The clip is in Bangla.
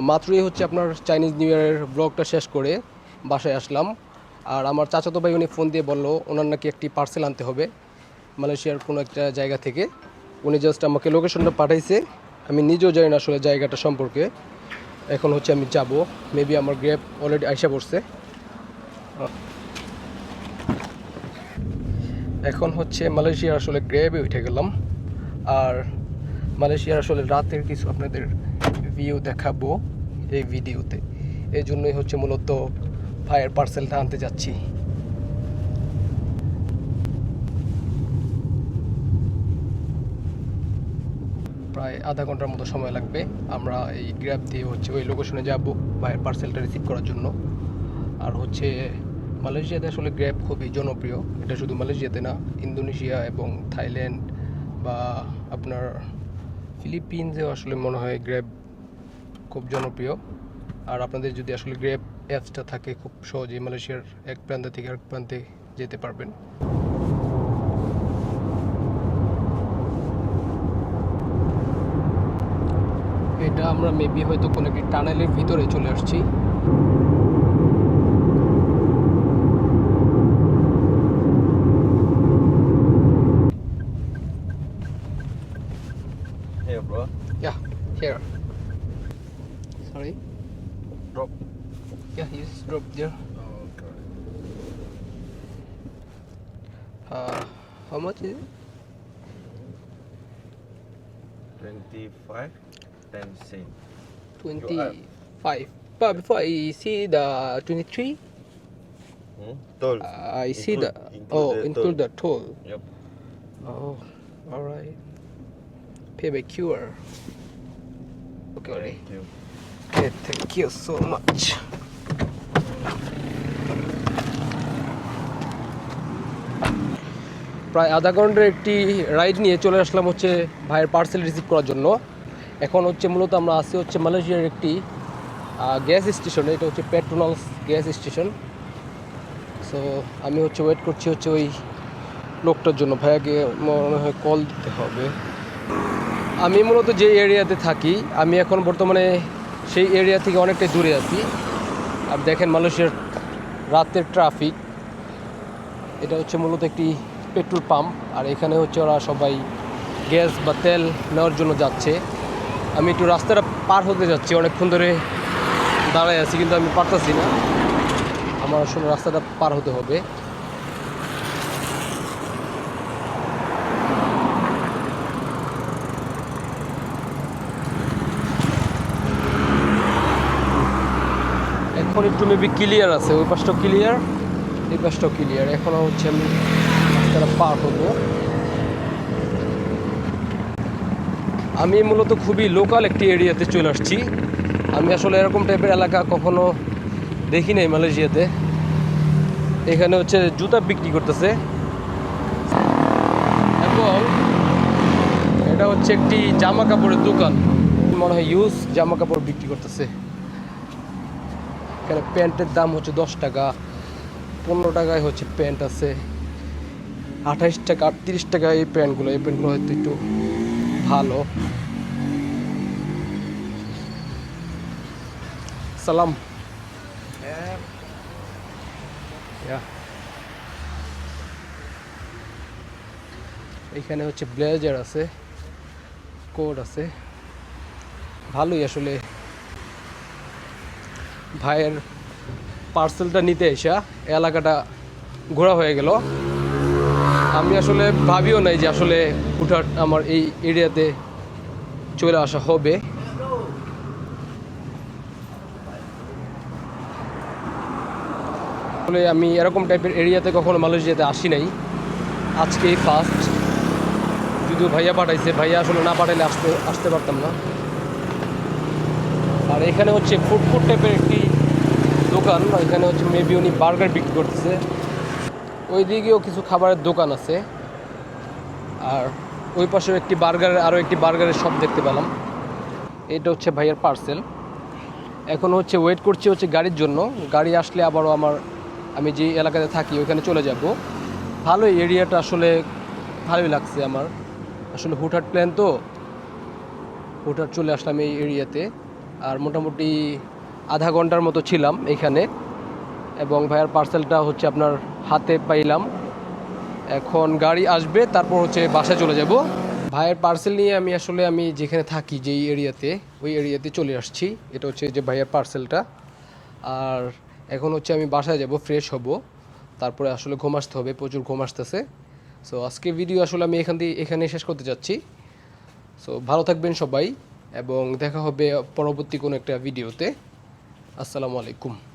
মাত্রই হচ্ছে আপনার চাইনিজ নিউ ইয়ারের ব্লগটা শেষ করে বাসায় আসলাম। আর আমার চাচাতো ভাই উনি ফোন দিয়ে বললো ওনার নাকি একটি পার্সেল আনতে হবে মালয়েশিয়ার কোনো একটা জায়গা থেকে। উনি জাস্ট আমাকে লোকেশনটা পাঠাইছে, আমি নিজেও জানি না আসলে জায়গাটা সম্পর্কে। এখন হচ্ছে আমি যাব, মেবি আমার গ্র্যাব অলরেডি আইসা পড়ছে। এখন হচ্ছে মালয়েশিয়ার আসলে গ্র্যাবে উঠে গেলাম। আর মালয়েশিয়ার আসলে রাতের কিছু আপনাদের ভিউ দেখাবো এই ভিডিওতে। এই জন্যই হচ্ছে মূলত ভাইয়ের পার্সেলটা আনতে যাচ্ছি। প্রায় আধা ঘন্টার মতো সময় লাগবে। আমরা এই গ্র্যাব দিয়ে হচ্ছে ওই লোকেশনে যাব ভাইয়ের পার্সেলটা রিসিভ করার জন্য। আর হচ্ছে মালয়েশিয়াতে আসলে গ্র্যাব খুবই জনপ্রিয়। এটা শুধু মালয়েশিয়াতে না, ইন্দোনেশিয়া এবং থাইল্যান্ড বা আপনার ফিলিপিন্সেও আসলে মনে হয় গ্র্যাব খুব জনপ্রিয়। আর আপনাদের যদি আসলে গ্র্যাব অ্যাপসটা থাকে, খুব সহজেই মালয়েশিয়ার এক প্রান্ত থেকে আরেক প্রান্তে যেতে পারবেন। এটা আমরা মেবি হয়তো কোনো একটি টানেলের ভিতরে চলে আসছি। Here, bro. Yeah, here. Sorry. Drop. Yeah, you just drop there. Okay. How much is it? 25, 10 cent. 25. But before I see the 23, Toll. I see the include the toll. Yep. Oh, all right. Pay by QR. Okay. Thank you. Okay, thank you so much. প্রায় আধা ঘন্টার একটি রাইড নিয়ে চলে আসলাম হচ্ছে ভাইয়ের পার্সেল রিসিভ করার জন্য। এখন হচ্ছে মূলত আমরা আছি হচ্ছে মালয়েশিয়ার একটি গ্যাস স্টেশনে। এটা হচ্ছে পেট্রোনালস গ্যাস স্টেশন। সো আমি হচ্ছে ওয়েট করছি হচ্ছে ওই লোকটার জন্য। ভাইয়াকে মনে হয় কল দিতে হবে। আমি মূলত যে এরিয়াতে থাকি, আমি এখন বর্তমানে সেই এরিয়া থেকে অনেকটাই দূরে আছি। আর দেখেন মালয়েশিয়ার রাতের ট্রাফিক। এটা হচ্ছে মূলত একটি পেট্রোল পাম্প। আর এখানে হচ্ছে ওরা সবাই গ্যাস বা তেল নেওয়ার জন্য যাচ্ছে। আমি একটু রাস্তাটা পার হতে যাচ্ছি, অনেকক্ষণ ধরে দাঁড়ায় আছি কিন্তু আমি পারতাছি না। আমার আসলে রাস্তাটা পার হতে হবে। এখন একটু মেবি ক্লিয়ার আছে, ওই পাশটাও ক্লিয়ার, এই পাশটাও ক্লিয়ার। এখনও হচ্ছে আমি রাস্তাটা পার হবো। আমি মূলত খুবই লোকাল একটি এরিয়াতে চলে আসছি। আমি আসলে এরকম টাইপের এলাকা কখনো দেখি নাই মালয়েশিয়াতে। এখানে হচ্ছে জুতা বিক্রি করতেছে এবং এটা হচ্ছে একটি জামা কাপড়ের দোকান। মনে হয় ইউজ জামা কাপড় বিক্রি করতেছে। এখানে প্যান্টের দাম হচ্ছে 10 টাকা, 15 টাকায় হচ্ছে প্যান্ট আছে, 28 টাকা, 38 টাকা এই প্যান্টগুলো হয়তো একটু ভালো। সালাম। এখানে হচ্ছে ব্লেজার আছে, কোট আছে, ভালোই। আসলে ভাইয়ের পার্সেলটা নিতে এসা এলাকাটা ঘোরা হয়ে গেল। আমি আসলে ভাবিও নাই যে আসলে হুটহাট আমার এই এরিয়াতে চলে আসা হবে। আসলে আমি এরকম টাইপের এরিয়াতে কখনো মালয়েশিয়াতে আসি নাই, আজকেই ফার্স্ট। যদিও ভাইয়া পাঠাইছে, ভাইয়া আসলে না পাঠাইলে আসতে পারতাম না। আর এখানে হচ্ছে ফুড টাইপের একটি দোকান। এখানে হচ্ছে মেবি উনি বার্গার বিক্রি করতেছে। ওই দিকেও কিছু খাবারের দোকান আছে। আর ওই পাশেও আরও একটি বার্গারের শপ দেখতে পেলাম। এটা হচ্ছে ভাইয়ের পার্সেল। এখন হচ্ছে ওয়েট করছি হচ্ছে গাড়ির জন্য। গাড়ি আসলে আবারও আমি যে এলাকাতে থাকি ওইখানে চলে যাব। ভালোই এরিয়াটা, আসলে ভালোই লাগছে আমার। আসলে হুটহাট প্ল্যান তো, হুটহাট চলে আসলাম এই এরিয়াতে। আর মোটামুটি আধা ঘন্টার মতো ছিলাম এখানে, এবং ভাইয়ার পার্সেলটা হচ্ছে আপনার হাতে পাইলাম। এখন গাড়ি আসবে, তারপর হচ্ছে বাসায় চলে যাব। ভাইয়ের পার্সেল নিয়ে আমি যেখানে থাকি, যেই এরিয়াতে, ওই এরিয়াতে চলে আসছি। এটা হচ্ছে যে ভাইয়ের পার্সেলটা। আর এখন হচ্ছে আমি বাসায় যাব, ফ্রেশ হব, তারপরে আসলে ঘুম আসতে হবে, প্রচুর ঘুম আসতেছে। সো আজকে ভিডিও আসলে আমি এখানে শেষ করতে যাচ্ছি। সো ভালো থাকবেন সবাই, এবং দেখা হবে পরবর্তী কোনো একটা ভিডিওতে। আসসালামু আলাইকুম।